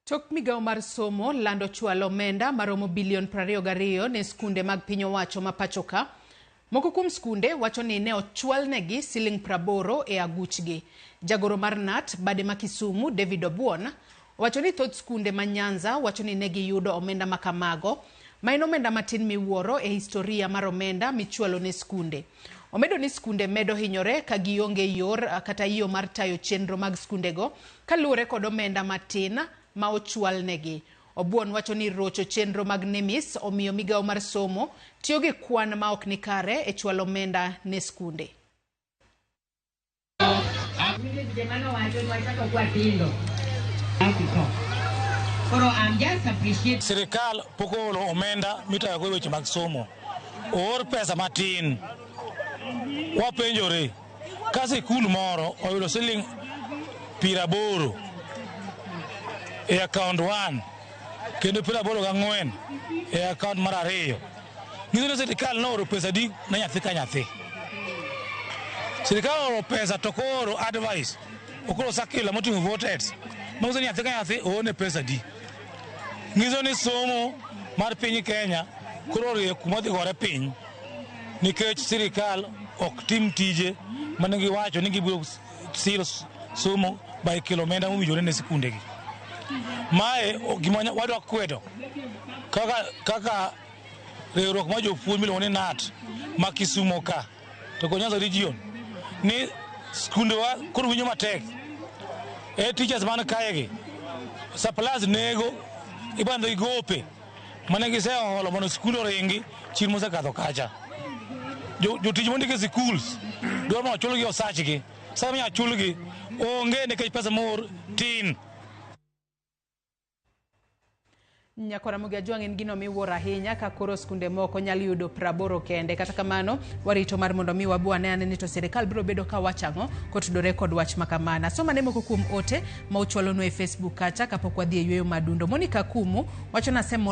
Tok migao mar somo lando chwalo omenda maromo bilion 22 ne skunde mag piny owacho ma pachoka. Moko kuom skunde wacho ni ne ochwalnegi siling 80 e aguchgi. Jagoro mar NAT bade ma Kisumu David Obuon wacho ni thoth skunde ma Nyanza wacho ni ne giyudo omenda makamago, ma en omenda matin miwuoro e historia mar omenda michwalo ne skunde. Omedo ni skunde medo hinyore ka gionge yor kata yo mar tayo chenro mag skundego kaluwore kod omenda matin ma ochwalnegi. Obuon wacho ni rocho chenro mag NEMIS omiyo migao mar somo tiyo gi kwan ma ok nikare e chwalo omenda ne skunde. Sirikal pok oolo omenda mitayo go weche mag somo. Oor pesa matin. Wapenjore ka sikul moro oyudo siling 80 e account 1 kendo 84 e account mar 2. Nyiso ni sirikal nooro pesa di na nyathi ka nyathi. Sirikal ooro pesa to koro advice okoro sakila moting'o voters. Nyiso ni nyathi ka nyathi oone pesa di. Nyiso ni somo mar piny Kenya koro rie kuma dhi gore piny nikech sirikal ok tim tije mane giwacho ni gibiro siro somo by kilomenda mowinjore ne sikunde gi. Mae gima wadwa kwedo kaka riwruok ma jopuonj miluongo ni NAT ma Kisumo ka to kod Nyanza region ni skundewa koro winjo matek. Teachers man kaegi supplies nego ibando igope mane giseholo mondo skul oringi chir mosekadho kacha. Jotich mondike e schools dwaro mondo chulgi osachgi. Sama minya chulgi onge nikech pesa mor tin. Nyakora Mugiajwang' en gino miwuoro ahinya ka koro skunde moko nyalo yudo 80 kende. Kata kamano warito mar mondo mi wabuane ane ni to sirikal biro bedo ka wachang'o kotudore kod wach makamana. Soma ne moko kuom ote ma uchwalo no e Facebook kacha kapok wadhi e yweyo madundo. Monica Kumu wacho na semo